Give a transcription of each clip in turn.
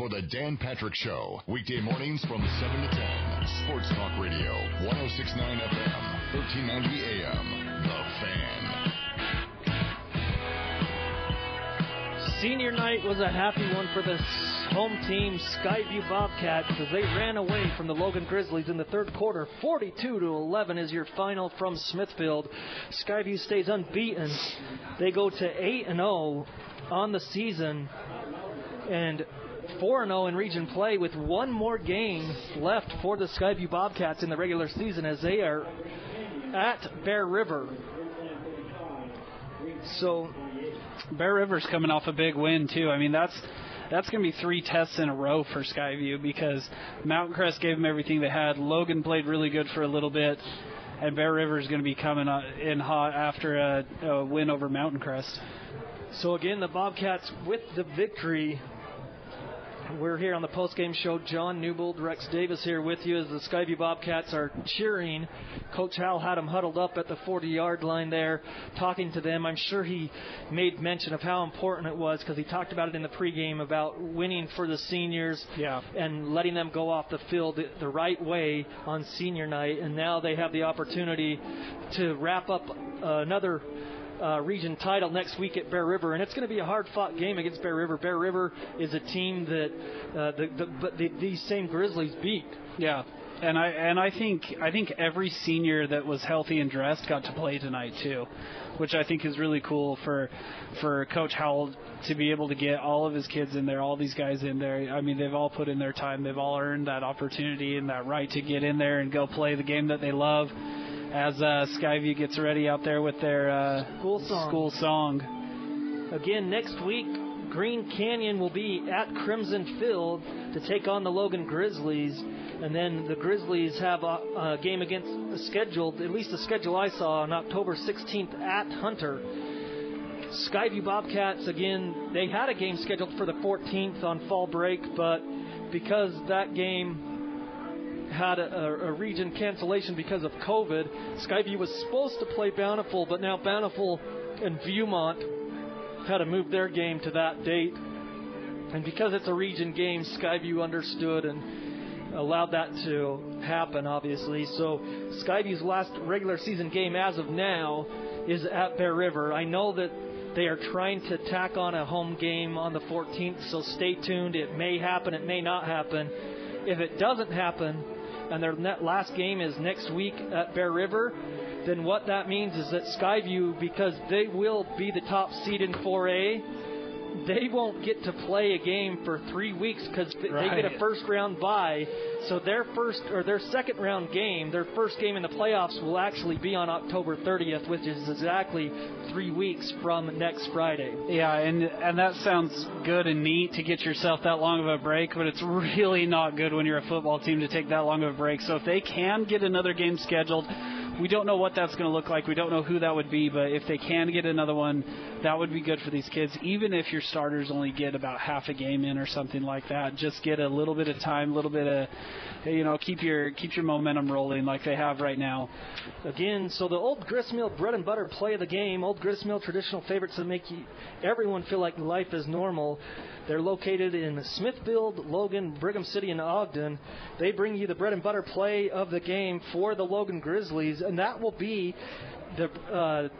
for the Dan Patrick Show. Weekday mornings from 7 to 10. Sports Talk Radio, 106.9 FM, 1390 AM. The Fan. Senior night was a happy one for the home team, Sky View Bobcats, as they ran away from the Logan Grizzlies in the third quarter. 42-11 is your final from Smithfield. Sky View stays unbeaten. They go to 8-0 on the season and 4-0 in region play with one more game left for the Sky View Bobcats in the regular season as they are at Bear River. So Bear River's coming off a big win, too. I mean, that's going to be 3 tests in a row for Skyview because Mountain Crest gave them everything they had. Logan played really good for a little bit, and Bear River's going to be coming in hot after a win over Mountain Crest. So, again, the Bobcats with the victory. We're here on the postgame show. John Newbold, Rex Davis here with you as the Skyview Bobcats are cheering. Coach Hal had them huddled up at the 40-yard line there, talking to them. I'm sure he made mention of how important it was because he talked about it in the pregame about winning for the seniors and letting them go off the field the right way on senior night. And now they have the opportunity to wrap up another region title next week at Bear River, and it's going to be a hard-fought game against Bear River. Bear River is a team that these same Grizzlies beat. Yeah, and I think every senior that was healthy and dressed got to play tonight too, which I think is really cool for Coach Howell to be able to get all of his kids in there, all these guys in there. I mean, they've all put in their time. They've all earned that opportunity and that right to get in there and go play the game that they love. As Skyview gets ready out there with their school song. Again, next week, Green Canyon will be at Crimson Field to take on the Logan Grizzlies. And then the Grizzlies have a game scheduled, at least the schedule I saw, on October 16th at Hunter. Skyview Bobcats, again, they had a game scheduled for the 14th on fall break, but because that game had a region cancellation because of COVID, Skyview was supposed to play Bountiful, but now Bountiful and Viewmont had to move their game to that date. And because it's a region game, Skyview understood and allowed that to happen, obviously. So Skyview's last regular season game as of now is at Bear River. I know that they are trying to tack on a home game on the 14th, so stay tuned. It may happen, it may not happen. If it doesn't happen, and their last game is next week at Bear River, then what that means is that Skyview, because they will be the top seed in 4A, they won't get to play a game for 3 weeks because they get a first-round bye. So their second-round game, their first game in the playoffs, will actually be on October 30th, which is exactly 3 weeks from next Friday. Yeah, and that sounds good and neat to get yourself that long of a break, but it's really not good when you're a football team to take that long of a break. So if they can get another game scheduled, we don't know what that's going to look like. We don't know who that would be, but if they can get another one, that would be good for these kids. Even if your starters only get about half a game in or something like that, just get a little bit of time, a little bit of, keep your momentum rolling like they have right now. Again, so the Old Gristmill bread and butter play of the game. Old Gristmill, traditional favorites that make everyone feel like life is normal. They're located in Smithfield, Logan, Brigham City, and Ogden. They bring you the bread and butter play of the game for the Logan Grizzlies, and that will be the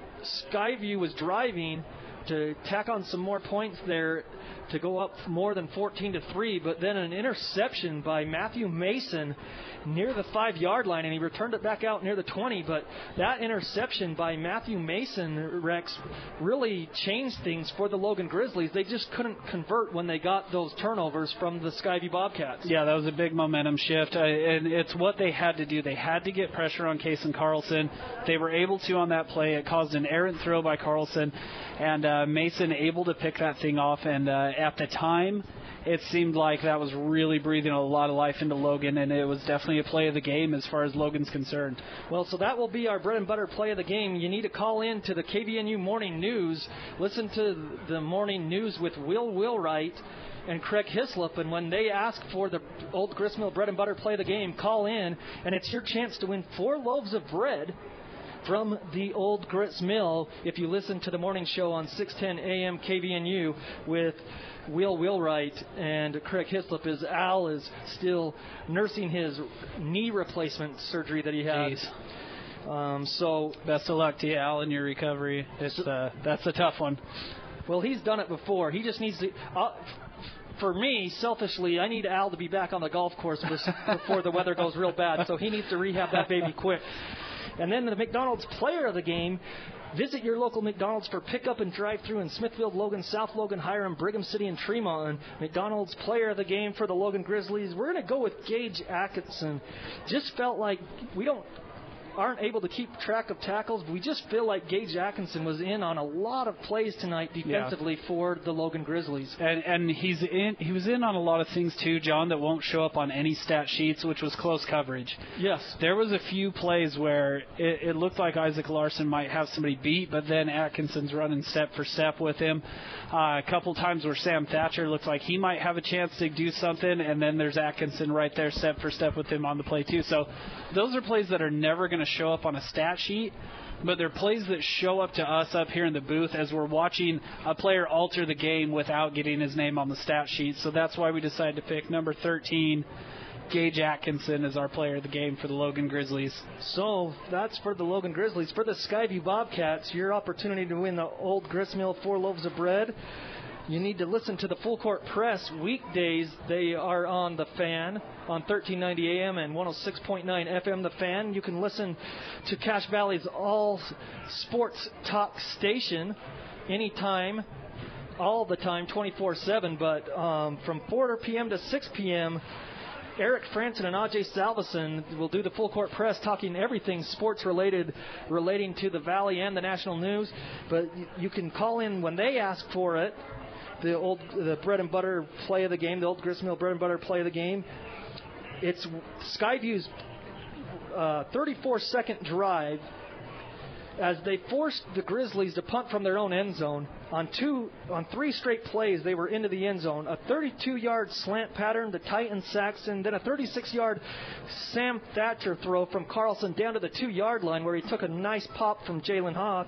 Skyview was driving to tack on some more points there to go up more than 14-3, but then an interception by Matthew Mason near the 5-yard line, and he returned it back out near the 20, but that interception by Matthew Mason, Rex, really changed things for the Logan Grizzlies. They just couldn't convert when they got those turnovers from the Skyview Bobcats. Yeah, that was a big momentum shift, and it's what they had to do. They had to get pressure on Case and Carlson. They were able to on that play. It caused an errant throw by Carlson, and Mason able to pick that thing off, and at the time, it seemed like that was really breathing a lot of life into Logan, and it was definitely a play of the game as far as Logan's concerned. Well, so that will be our bread and butter play of the game. You need to call in to the KVNU Morning News. Listen to the Morning News with Will Wheelwright and Craig Hislop, and when they ask for the Old Gristmill bread and butter play of the game, call in, and it's your chance to win 4 loaves of bread from the Old Grits Mill. If you listen to the morning show on 610 AM KVNU with Will Wheelwright and Craig Hislop, as Al is still nursing his knee replacement surgery that he had. So best of luck to you, Al, in your recovery. That's a tough one. Well, he's done it before. He just needs to. For me, selfishly, I need Al to be back on the golf course before the weather goes real bad. So he needs to rehab that baby quick. And then the McDonald's player of the game. Visit your local McDonald's for pickup and drive-thru in Smithfield, Logan, South Logan, Hiram, Brigham City, and Tremont. McDonald's player of the game for the Logan Grizzlies. We're going to go with Gage Atkinson. Just felt like we aren't able to keep track of tackles. We just feel like Gage Atkinson was in on a lot of plays tonight defensively for the Logan Grizzlies. And he was in on a lot of things too, John, that won't show up on any stat sheets, which was close coverage. Yes. There was a few plays where it looked like Isaac Larson might have somebody beat, but then Atkinson's running step for step with him. A couple times where Sam Thatcher looked like he might have a chance to do something, and then there's Atkinson right there step for step with him on the play too. So those are plays that are never going to show up on a stat sheet, but they're plays that show up to us up here in the booth as we're watching a player alter the game without getting his name on the stat sheet. So that's why we decided to pick number 13, Gage Atkinson, as our player of the game for the Logan Grizzlies. So that's for the Logan Grizzlies. For the Sky View Bobcats, your opportunity to win the Old Grist Mill 4 loaves of bread. You need to listen to the Full Court Press weekdays. They are on The Fan on 1390 AM and 106.9 FM. The Fan. You can listen to Cache Valley's all sports talk station anytime, all the time, 24/7. But from 4 p.m. to 6 p.m., Eric Franson and Ajay Salveson will do the Full Court Press, talking everything sports related, relating to the Valley and the national news. But you can call in when they ask for it. The bread and butter play of the game, the Old Grist Mill bread and butter play of the game. It's Skyview's 34-second drive as they forced the Grizzlies to punt from their own end zone. On 3 straight plays, they were into the end zone. A 32-yard slant pattern to Titan Saxon, then a 36-yard Sam Thatcher throw from Carlson down to the 2-yard line where he took a nice pop from Jalen Hoth,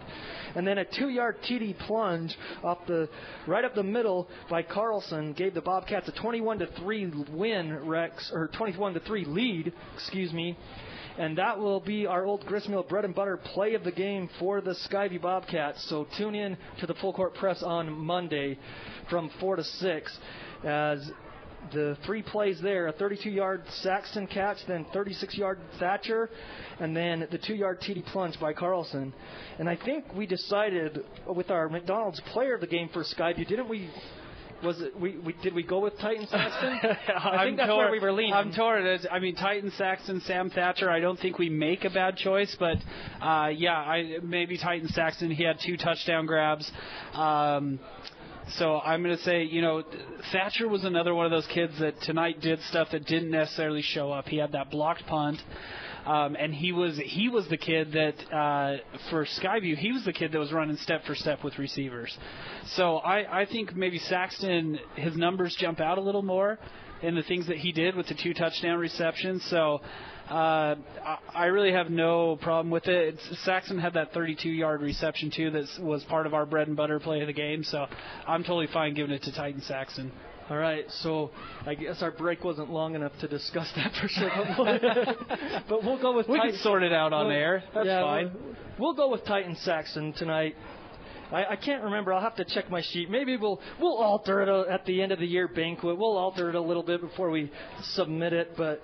and then a 2-yard TD plunge right up the middle by Carlson gave the Bobcats a 21-3 win, Rex, or 21-3 lead, excuse me. And that will be our Old Grist Mill bread and butter play of the game for the Skyview Bobcats. So tune in to the Full Court Press on Monday from 4 to 6 as the 3 plays there, a 32-yard Saxton catch, then 36-yard Thatcher, and then the 2-yard TD plunge by Carlson. And I think we decided with our McDonald's player of the game for Skyview, didn't we? Did we go with Titan Saxton? I think that's where we were leaning. I'm torn. I mean, Titan Saxton, Sam Thatcher, I don't think we make a bad choice, but maybe Titan Saxton. He had 2 touchdown grabs. So I'm going to say, Thatcher was another one of those kids that tonight did stuff that didn't necessarily show up. He had that blocked punt. And he was the kid that, for Skyview, he was the kid that was running step for step with receivers. So I think maybe Saxton, his numbers jump out a little more in the things that he did with the 2 touchdown receptions. So I really have no problem with it. Saxton had that 32-yard reception, too, that was part of our bread and butter play of the game. So I'm totally fine giving it to Titan Saxton. All right, so I guess our break wasn't long enough to discuss that for sure. But we'll go with We can sort it out on air. That's fine. We'll go with Titan Saxon tonight. I can't remember. I'll have to check my sheet. Maybe we'll alter it at the end of the year banquet. We'll alter it a little bit before we submit it. But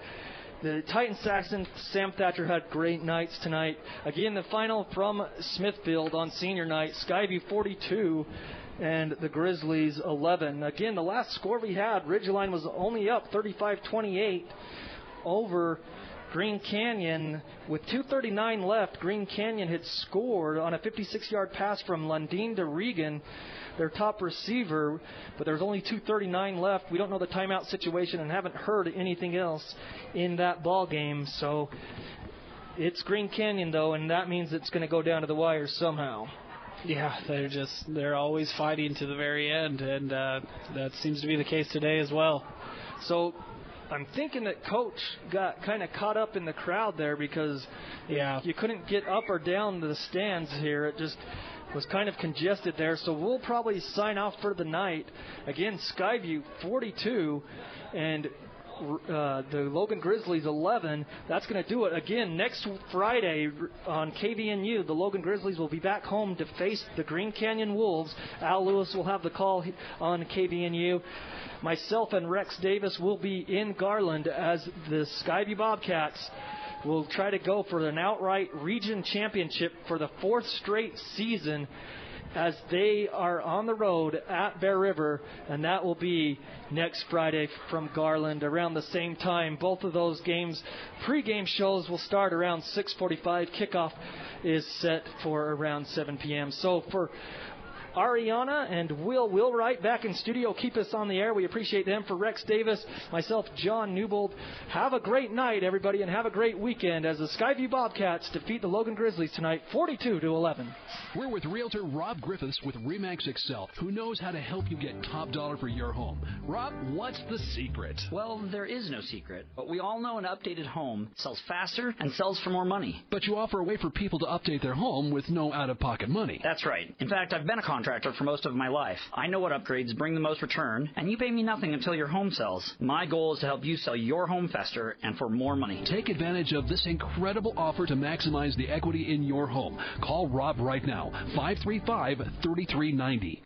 the Titan Saxon, Sam Thatcher had great nights tonight. Again, the final from Smithfield on senior night, Skyview 42. And the Grizzlies 11. Again, the last score we had, Ridgeline was only up 35-28 over Green Canyon. With 2:39 left, Green Canyon had scored on a 56-yard pass from Lundeen to Regan, their top receiver, but there's only 2:39 left. We don't know the timeout situation and haven't heard anything else in that ball game. So it's Green Canyon, though, and that means it's going to go down to the wire somehow. Yeah, they're always fighting to the very end, and that seems to be the case today as well. So I'm thinking that Coach got kind of caught up in the crowd there because you couldn't get up or down the stands here. It just was kind of congested there. So we'll probably sign off for the night. Again, Skyview 42 and the Logan Grizzlies 11. That's going to do it. Again, next Friday on KVNU, the Logan Grizzlies will be back home to face the Green Canyon Wolves. Al Lewis will have the call on KVNU. Myself and Rex Davis will be in Garland as the Skyview Bobcats will try to go for an outright region championship for the 4th straight season as they are on the road at Bear River, and that will be next Friday from Garland around the same time. Both of those games, pregame shows will start around 6:45. Kickoff is set for around 7 p.m. So for Ariana and Will Wright back in studio, keep us on the air. We appreciate them. For Rex Davis, myself, John Newbold, have a great night, everybody, and have a great weekend as the Skyview Bobcats defeat the Logan Grizzlies tonight, 42-11. We're with Realtor Rob Griffiths with RE/MAX Excel, who knows how to help you get top dollar for your home. Rob, what's the secret? Well, there is no secret, but we all know an updated home sells faster and sells for more money. But you offer a way for people to update their home with no out-of-pocket money. That's right. In fact, I've been a contractor for most of my life. I know what upgrades bring the most return, and you pay me nothing until your home sells. My goal is to help you sell your home faster and for more money. Take advantage of this incredible offer to maximize the equity in your home. Call Rob right now, 535-3390.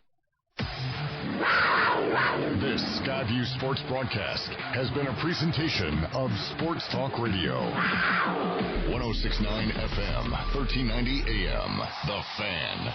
This Skyview Sports broadcast has been a presentation of Sports Talk Radio. 106.9 FM, 1390 AM, The Fan.